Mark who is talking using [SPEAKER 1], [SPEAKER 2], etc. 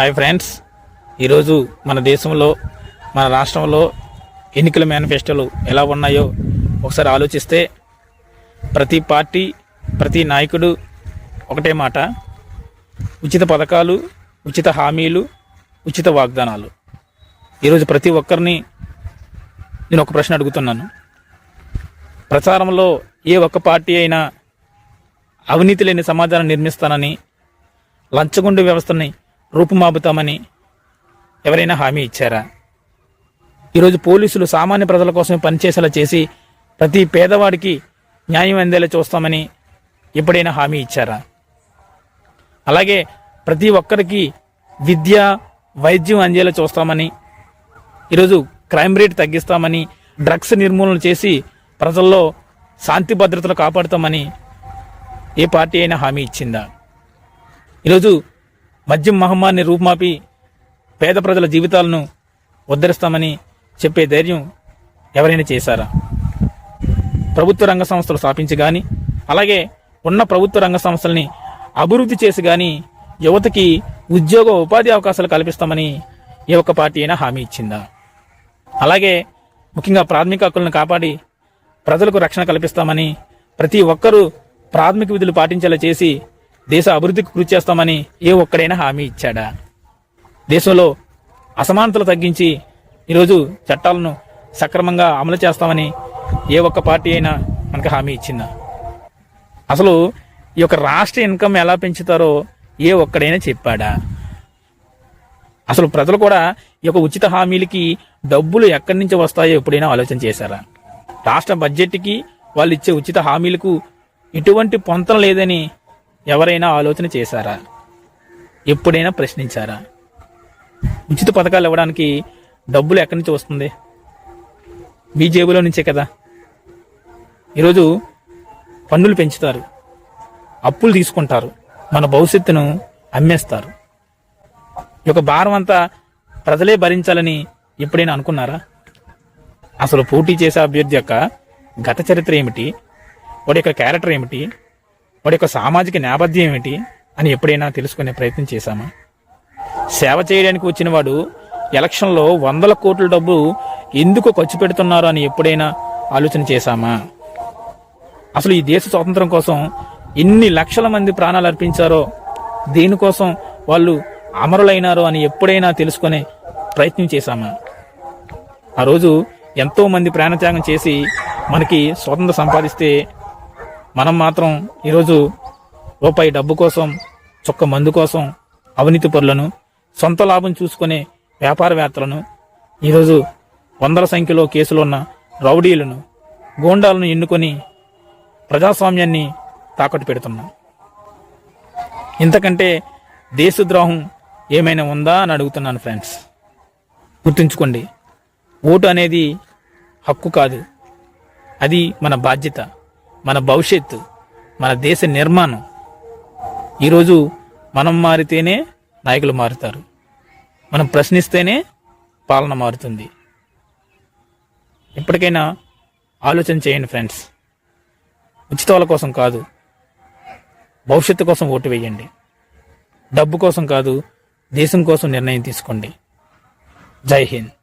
[SPEAKER 1] Hi friends, ఈరోజు మన దేశంలో మన రాష్ట్రంలో ఎన్నికల మేనిఫెస్టోలు ఎలా ఉన్నాయో ఒకసారి ఆలోచిస్తే ప్రతి పార్టీ ప్రతి నాయకుడు ఒకటే మాట: ఉచిత పథకాలు, ఉచిత హామీలు, ఉచిత వాగ్దానాలు. ఈరోజు ప్రతి ఒక్కరిని నేను ఒక ప్రశ్న అడుగుతున్నాను. ప్రచారంలో ఏ ఒక్క పార్టీ అయినా అవినీతి లేని సమాజాన్ని నిర్మిస్తానని, లంచగొండు వ్యవస్థని రూపుమాపుతామని ఎవరైనా హామీ ఇచ్చారా? ఈరోజు పోలీసులు సామాన్య ప్రజల కోసమే పనిచేసేలా చేసి ప్రతి పేదవాడికి న్యాయం అందేలా చూస్తామని ఎప్పుడైనా హామీ ఇచ్చారా? అలాగే ప్రతి ఒక్కరికి విద్య, వైద్యం అందేలా చూస్తామని, ఈరోజు క్రైమ్ రేట్ తగ్గిస్తామని, డ్రగ్స్ నిర్మూలన చేసి ప్రజల్లో శాంతి భద్రతలు కాపాడుతామని ఏ పార్టీ అయినా హామీ ఇచ్చిందా? ఈరోజు మద్యం మహమ్మారిని రూపుమాపి పేద ప్రజల జీవితాలను ఉద్ధరిస్తామని చెప్పే ధైర్యం ఎవరైనా చేశారా? ప్రభుత్వ రంగ సంస్థలు స్థాపించి కానీ, అలాగే ఉన్న ప్రభుత్వ రంగ సంస్థల్ని అభివృద్ధి చేసి కానీ యువతకి ఉద్యోగ ఉపాధి అవకాశాలు కల్పిస్తామని ఏ ఒక్క పార్టీ అయినా హామీ ఇచ్చిందా? అలాగే ముఖ్యంగా ప్రాథమిక హక్కులను కాపాడి ప్రజలకు రక్షణ కల్పిస్తామని, ప్రతి ఒక్కరూ ప్రాథమిక విధులు పాటించేలా చేసి దేశ అభివృద్ధికి కృషి చేస్తామని ఏ ఒక్కడైనా హామీ ఇచ్చాడా? దేశంలో అసమానతలు తగ్గించి ఈరోజు చట్టాలను సక్రమంగా అమలు చేస్తామని ఏ ఒక్క పార్టీ అయినా మనకు హామీ ఇచ్చిందా? అసలు ఈ యొక్క రాష్ట్ర ఇన్కమ్ ఎలా పెంచుతారో ఏ ఒక్కడైనా చెప్పాడా? అసలు ప్రజలు కూడా ఈ యొక్క ఉచిత హామీలకి డబ్బులు ఎక్కడి నుంచి వస్తాయో ఎప్పుడైనా ఆలోచన చేశారా? రాష్ట్ర బడ్జెట్కి వాళ్ళు ఇచ్చే ఉచిత హామీలకు ఎటువంటి పొంతన లేదని ఎవరైనా ఆలోచన చేశారా? ఎప్పుడైనా ప్రశ్నించారా? ఉచిత పథకాలు ఇవ్వడానికి డబ్బులు ఎక్కడి నుంచి వస్తుంది? మీ జేబులో నుంచే కదా. ఈరోజు పన్నులు పెంచుతారు, అప్పులు తీసుకుంటారు, మన భవిష్యత్తును అమ్మేస్తారు. ఈ యొక్క భారం అంతా ప్రజలే భరించాలని ఎప్పుడైనా అనుకున్నారా? అసలు పోటీ చేసే అభ్యర్థి యొక్క గత చరిత్ర ఏమిటి, వాడి యొక్క క్యారెక్టర్ ఏమిటి, వాడి యొక్క సామాజిక నేపథ్యం ఏమిటి అని ఎప్పుడైనా తెలుసుకునే ప్రయత్నం చేశామా? సేవ చేయడానికి వచ్చిన వాడు ఎలక్షన్లో 100 కోట్ల డబ్బు ఎందుకు ఖర్చు పెడుతున్నారు అని ఎప్పుడైనా ఆలోచన చేశామా? అసలు ఈ దేశ స్వాతంత్రం కోసం ఎన్ని లక్షల మంది ప్రాణాలు అర్పించారో, దేనికోసం వాళ్ళు అమరులైనారో అని ఎప్పుడైనా తెలుసుకునే ప్రయత్నం చేశామా? ఆ రోజు ఎంతో మంది ప్రాణత్యాగం చేసి మనకి స్వాతంత్రం సంపాదిస్తే మనం మాత్రం ఈరోజు రూపాయి డబ్బు కోసం, చుక్క మందు కోసం అవినీతి పరులను, సొంత లాభం చూసుకునే వ్యాపారవేత్తలను, ఈరోజు వందల సంఖ్యలో కేసులు ఉన్న రౌడీలను, గూండాలను ఎన్నుకొని ప్రజాస్వామ్యాన్ని తాకట్టు పెడుతున్నాం. ఇంతకంటే దేశద్రోహం ఏమైనా ఉందా అని అడుగుతున్నాను ఫ్రెండ్స్. గుర్తుంచుకోండి, ఓటు అనేది హక్కు కాదు, అది మన బాధ్యత, మన భవిష్యత్తు, మన దేశ నిర్మాణం. ఈరోజు మనం మారితేనే నాయకులు మారుతారు, మనం ప్రశ్నిస్తేనే పాలన మారుతుంది. ఎప్పటికైనా ఆలోచన చేయండి ఫ్రెండ్స్. ఉచితాల కోసం కాదు, భవిష్యత్తు కోసం ఓటు వేయండి. డబ్బు కోసం కాదు, దేశం కోసం నిర్ణయం తీసుకోండి. జై హింద్.